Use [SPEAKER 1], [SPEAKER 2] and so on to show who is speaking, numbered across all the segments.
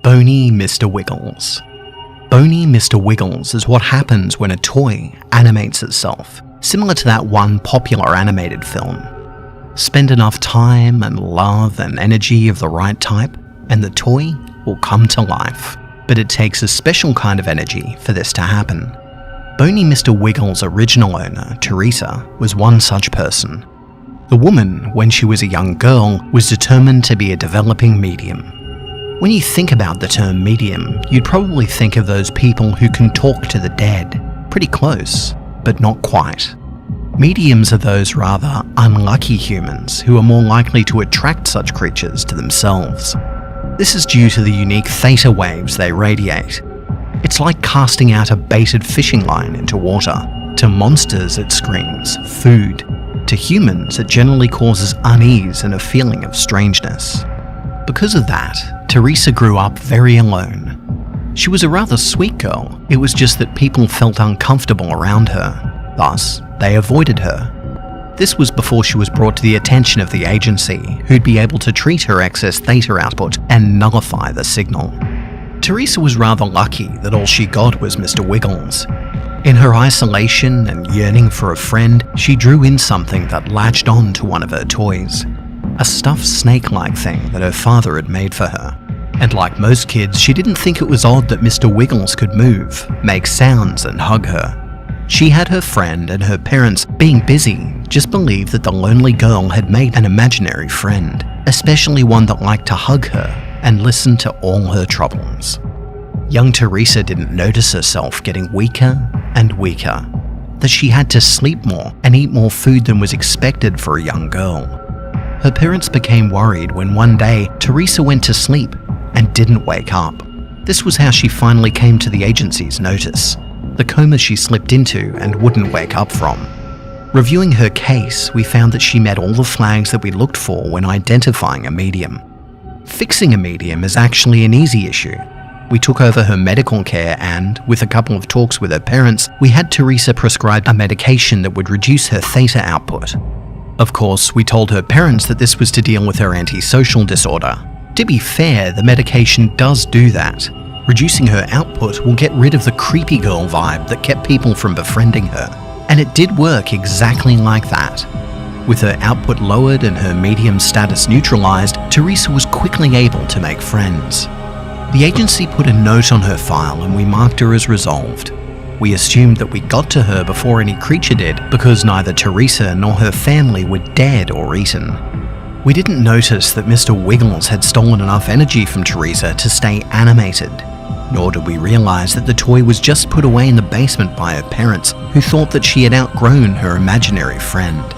[SPEAKER 1] Boney Mr.Wiggles. Boney Mr.Wiggles is what happens when a toy animates itself, similar to that one popular animated film. Spend enough time and love and energy of the right type, and the toy will come to life. But it takes a special kind of energy for this to happen. Boney Mr.Wiggles' original owner, Teresa, was one such person. The woman, when she was a young girl, was determined to be a developing medium. When you think about the term medium, you'd probably think of those people who can talk to the dead. Pretty close, but not quite. Mediums are those rather unlucky humans who are more likely to attract such creatures to themselves. This is due to the unique theta waves they radiate. It's like casting out a baited fishing line into water. To monsters it screams food. To humans it generally causes unease and a feeling of strangeness. Because of that, Teresa grew up very alone. She was a rather sweet girl, it was just that people felt uncomfortable around her. Thus, they avoided her. This was before she was brought to the attention of the agency, who'd be able to treat her excess theta output and nullify the signal. Teresa was rather lucky that all she got was Mr. Wiggles. In her isolation and yearning for a friend, she drew in something that latched on to one of her toys. A stuffed snake-like thing that her father had made for her. And like most kids, she didn't think it was odd that Mr. Wiggles could move, make sounds and hug her. She had her friend and her parents, being busy, just believed that the lonely girl had made an imaginary friend, especially one that liked to hug her and listen to all her troubles. Young Teresa didn't notice herself getting weaker and weaker, that she had to sleep more and eat more food than was expected for a young girl. Her parents became worried when one day Teresa went to sleep and didn't wake up. This was how she finally came to the agency's notice, the coma she slipped into and wouldn't wake up from. Reviewing her case, we found that she met all the flags that we looked for when identifying a medium. Fixing a medium is actually an easy issue. We took over her medical care and, with a couple of talks with her parents, we had Teresa prescribed a medication that would reduce her theta output. Of course, we told her parents that this was to deal with her antisocial disorder. To be fair, the medication does do that. Reducing her output will get rid of the creepy girl vibe that kept people from befriending her. And it did work exactly like that. With her output lowered and her medium status neutralized, Teresa was quickly able to make friends. The agency put a note on her file and we marked her as resolved. We assumed that we got to her before any creature did because neither Teresa nor her family were dead or eaten. We didn't notice that Mr. Wiggles had stolen enough energy from Teresa to stay animated, nor did we realize that the toy was just put away in the basement by her parents, who thought that she had outgrown her imaginary friend.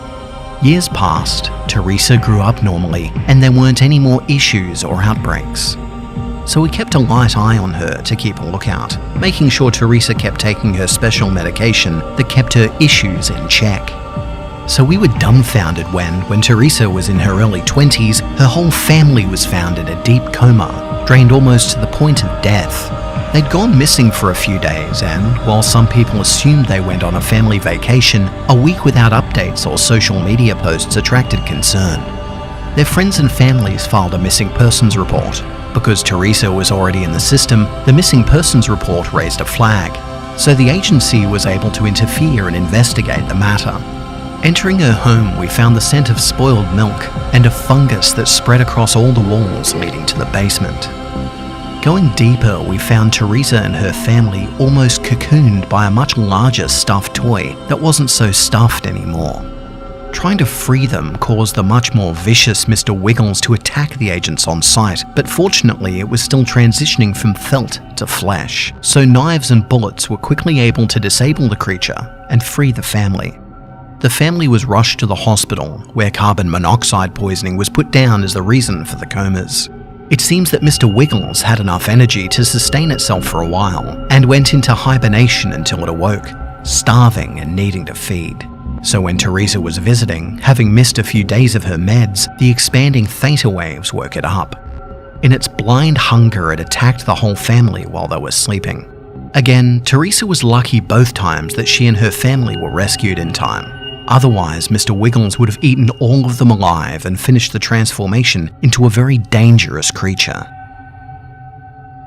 [SPEAKER 1] Years passed, Teresa grew up normally, and there weren't any more issues or outbreaks. So we kept a light eye on her to keep a lookout, making sure Teresa kept taking her special medication that kept her issues in check. So we were dumbfounded when Teresa was in her early 20s, her whole family was found in a deep coma, drained almost to the point of death. They'd gone missing for a few days, and while some people assumed they went on a family vacation, a week without updates or social media posts attracted concern. Their friends and families filed a missing persons report. Because Teresa was already in the system, the missing persons report raised a flag, so the agency was able to interfere and investigate the matter. Entering her home, we found the scent of spoiled milk and a fungus that spread across all the walls leading to the basement. Going deeper, we found Teresa and her family almost cocooned by a much larger stuffed toy that wasn't so stuffed anymore. Trying to free them caused the much more vicious Mr. Wiggles to attack the agents on site, but fortunately it was still transitioning from felt to flesh, so knives and bullets were quickly able to disable the creature and free the family. The family was rushed to the hospital, where carbon monoxide poisoning was put down as the reason for the comas. It seems that Mr. Wiggles had enough energy to sustain itself for a while, and went into hibernation until it awoke, starving and needing to feed. So when Teresa was visiting, having missed a few days of her meds, the expanding theta waves woke it up. In its blind hunger, it attacked the whole family while they were sleeping. Again, Teresa was lucky both times that she and her family were rescued in time. Otherwise, Mr. Wiggles would have eaten all of them alive and finished the transformation into a very dangerous creature.